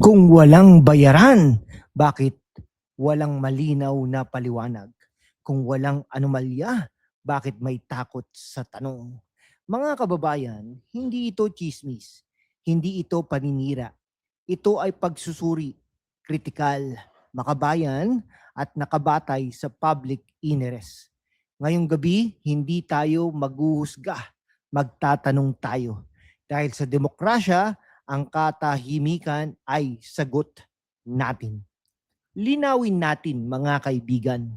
Kung walang bayaran, bakit walang malinaw na paliwanag? Kung walang anomalya, bakit may takot sa tanong? Mga kababayan, hindi ito chismis, hindi ito paninira. Ito ay pagsusuri, kritikal, makabayan at nakabatay sa public interest. Ngayong gabi, hindi tayo maghuhusga, magtatanong tayo. Dahil sa demokrasya, ang katahimikan ay sagot natin. Linawin natin mga kaibigan,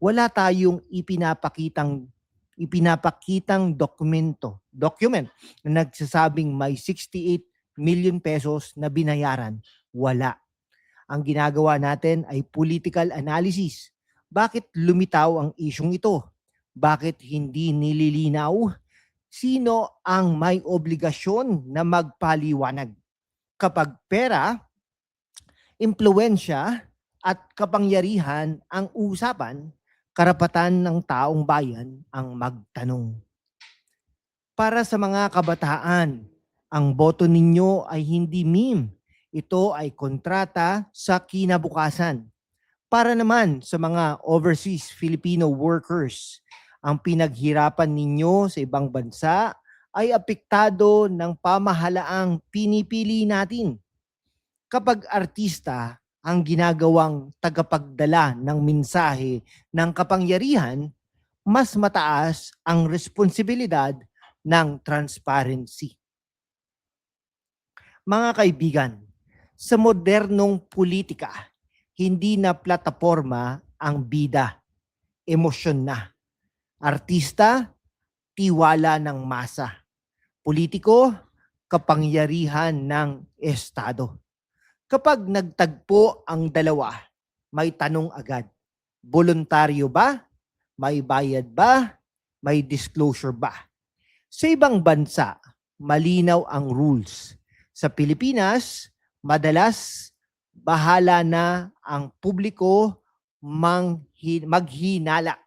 wala tayong ipinapakitang document na nagsasabing may 68 million pesos na binayaran. Wala. Ang ginagawa natin ay political analysis. Bakit lumitaw ang isyong ito? Bakit hindi nililinaw? Sino ang may obligasyon na magpaliwanag? Kapag pera, impluwensya at kapangyarihan ang usapan, karapatan ng taong bayan ang magtanong. Para sa mga kabataan, ang boto ninyo ay hindi meme. Ito ay kontrata sa kinabukasan. Para naman sa mga overseas Filipino workers, ang pinaghirapan ninyo sa ibang bansa ay apektado ng pamahalaang pinipili natin. Kapag artista ang ginagawang tagapagdala ng mensahe ng kapangyarihan, mas mataas ang responsibilidad ng transparency. Mga kaibigan, sa modernong politika, hindi na plataforma ang bida, emosyon na. Artista, tiwala ng masa. Politiko, kapangyarihan ng estado. Kapag nagtagpo ang dalawa, may tanong agad. Voluntaryo ba? May bayad ba? May disclosure ba? Sa ibang bansa, malinaw ang rules. Sa Pilipinas, madalas bahala na ang publiko maghinala.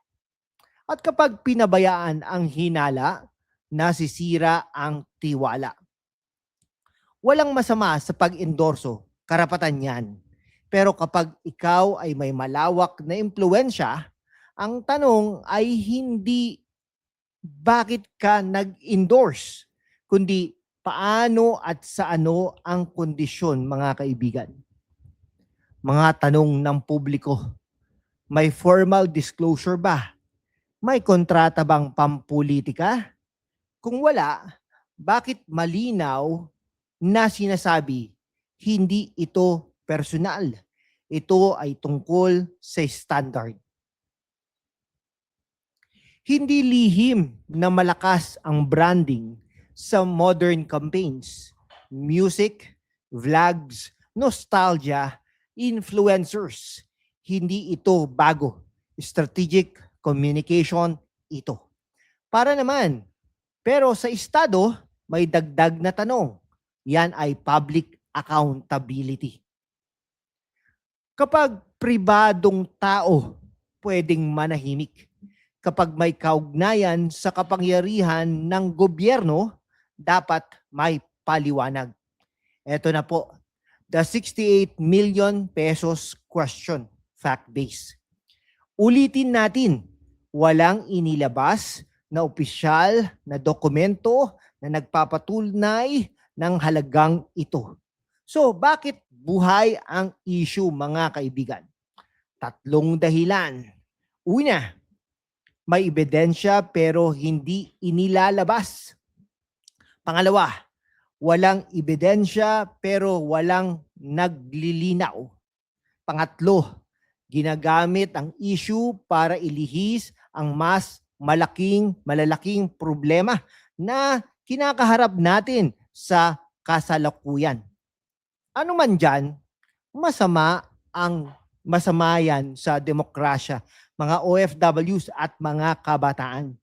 At kapag pinabayaan ang hinala, nasisira ang tiwala. Walang masama sa pag-endorso, karapatan yan. Pero kapag ikaw ay may malawak na impluwensya, ang tanong ay hindi bakit ka nag-endorse, kundi paano at sa ano ang kondisyon, mga kaibigan. Mga tanong ng publiko, may formal disclosure ba? May kontrata bang pampolitika? Kung wala, bakit malinaw na sinasabi, hindi ito personal. Ito ay tungkol sa standard. Hindi lihim na malakas ang branding sa modern campaigns. Music, vlogs, nostalgia, influencers. Hindi ito bago. Strategic communication ito. Para naman, pero sa estado, may dagdag na tanong. Yan ay public accountability. Kapag pribadong tao, pwedeng manahimik. Kapag may kaugnayan sa kapangyarihan ng gobyerno, dapat may paliwanag. Ito na po, the 68 million pesos question, fact-based. Ulitin natin, walang inilabas na opisyal na dokumento na nagpapatunay ng halagang ito. So, bakit buhay ang issue, mga kaibigan? Tatlong dahilan. Una, may ebidensya pero hindi inilalabas. Pangalawa, walang ebidensya pero walang naglilinaw. Pangatlo, ginagamit ang issue para ilihis ang mas malalaking problema na kinakaharap natin sa kasalukuyan. Ano man dyan, masama yan sa demokrasya, mga OFWs at mga kabataan.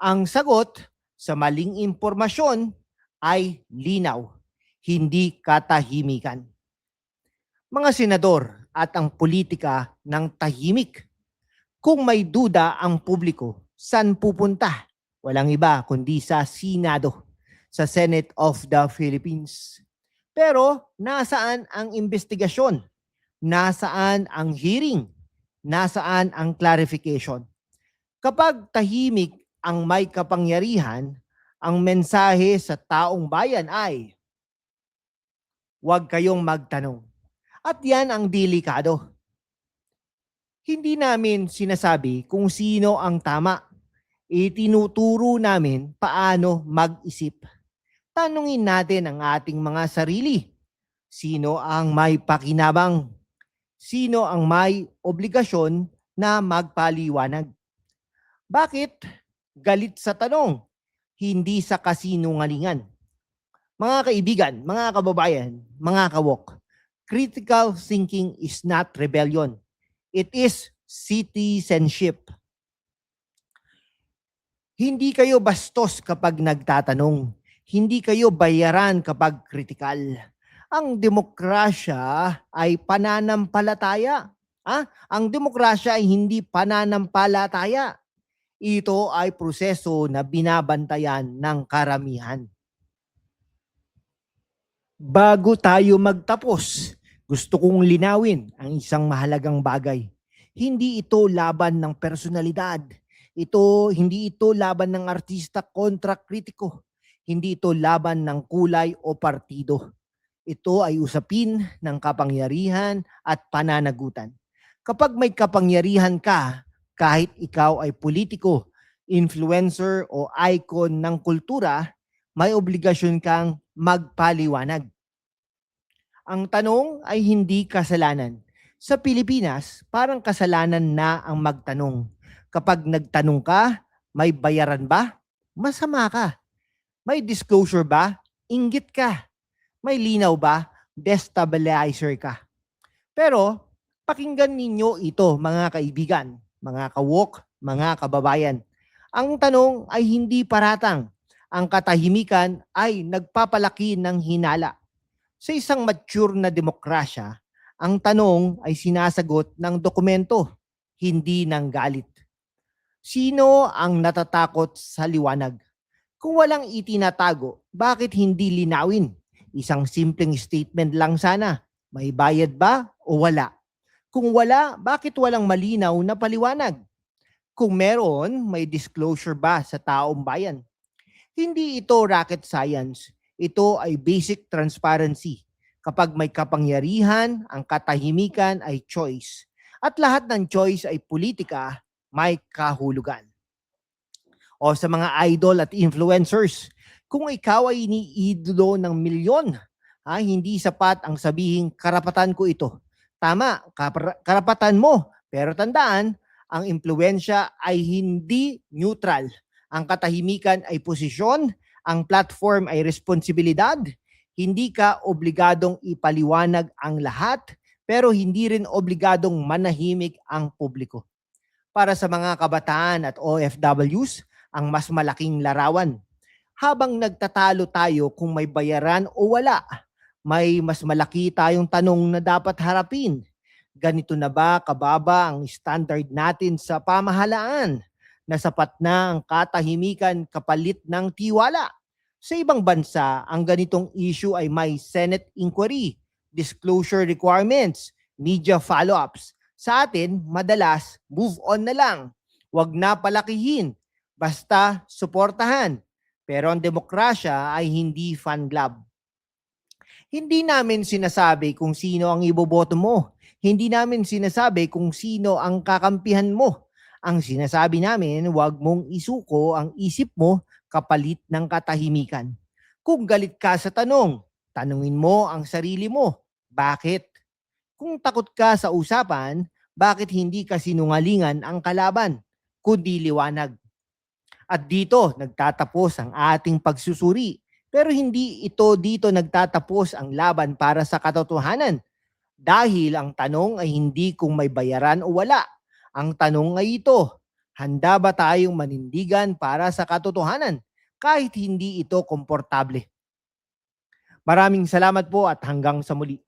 Ang sagot sa maling impormasyon ay linaw, hindi katahimikan. Mga senador at ang politika ng tahimik. Kung may duda ang publiko, saan pupunta? Walang iba kundi sa Senado, sa Senate of the Philippines. Pero nasaan ang investigasyon? Nasaan ang hearing? Nasaan ang clarification? Kapag tahimik ang may kapangyarihan, ang mensahe sa taong bayan ay huwag kayong magtanong. At yan ang delikado. Hindi namin sinasabi kung sino ang tama. Itinuturo namin paano mag-isip. Tanungin natin ang ating mga sarili. Sino ang may pakinabang? Sino ang may obligasyon na magpaliwanag? Bakit galit sa tanong? Hindi sa kasinungalingan. Mga kaibigan, mga kababayan, mga kawok, critical thinking is not rebellion. It is citizenship. Hindi kayo bastos kapag nagtatanong. Hindi kayo bayaran kapag kritikal. Ang demokrasya ay pananampalataya. Ang demokrasya ay hindi pananampalataya. Ito ay proseso na binabantayan ng karamihan. Bago tayo magtapos, gusto kong linawin ang isang mahalagang bagay. Hindi ito laban ng personalidad. Hindi ito laban ng artista kontra kritiko. Hindi ito laban ng kulay o partido. Ito ay usapin ng kapangyarihan at pananagutan. Kapag may kapangyarihan ka, kahit ikaw ay politiko, influencer o icon ng kultura, may obligasyon kang magpaliwanag. Ang tanong ay hindi kasalanan. Sa Pilipinas, parang kasalanan na ang magtanong. Kapag nagtanong ka, may bayaran ba? Masama ka. May disclosure ba? Inggit ka. May linaw ba? Destabilizer ka. Pero, pakinggan ninyo ito mga kaibigan, mga kawok, mga kababayan. Ang tanong ay hindi paratang. Ang katahimikan ay nagpapalaki ng hinala. Sa isang mature na demokrasya, ang tanong ay sinasagot ng dokumento, hindi ng galit. Sino ang natatakot sa liwanag? Kung walang itinatago, bakit hindi linawin? Isang simpleng statement lang sana. May bayad ba o wala? Kung wala, bakit walang malinaw na paliwanag? Kung meron, may disclosure ba sa taong bayan? Hindi ito rocket science. Ito ay basic transparency. Kapag may kapangyarihan, ang katahimikan ay choice. At lahat ng choice ay politika, may kahulugan. O sa mga idol at influencers, kung ikaw ay iniidolo ng milyon, hindi sapat ang sabihing karapatan ko ito. Tama, karapatan mo. Pero tandaan, ang impluensya ay hindi neutral. Ang katahimikan ay posisyon, ang platform ay responsibilidad. Hindi ka obligadong ipaliwanag ang lahat, pero hindi rin obligadong manahimik ang publiko. Para sa mga kabataan at OFWs, ang mas malaking larawan. Habang nagtatalo tayo kung may bayaran o wala, may mas malaki tayong tanong na dapat harapin. Ganito na ba kababa ang standard natin sa pamahalaan? Na sapat na ang katahimikan kapalit ng tiwala? Sa ibang bansa, ang ganitong issue ay may Senate inquiry, disclosure requirements, media follow-ups. Sa atin, madalas, move on na lang. Huwag na palakihin. Basta suportahan. Pero ang demokrasya ay hindi fan club. Hindi namin sinasabi kung sino ang iboboto mo. Hindi namin sinasabi kung sino ang kakampihan mo. Ang sinasabi namin, huwag mong isuko ang isip mo kapalit ng katahimikan. Kung galit ka sa tanong, tanungin mo ang sarili mo. Bakit? Kung takot ka sa usapan, bakit hindi ka sinungalingan ang kalaban, kundi liwanag? At dito nagtatapos ang ating pagsusuri. Pero hindi ito dito nagtatapos ang laban para sa katotohanan. Dahil ang tanong ay hindi kung may bayaran o wala. Ang tanong ay ito, handa ba tayong manindigan para sa katotohanan kahit hindi ito komportable? Maraming salamat po at hanggang sa muli.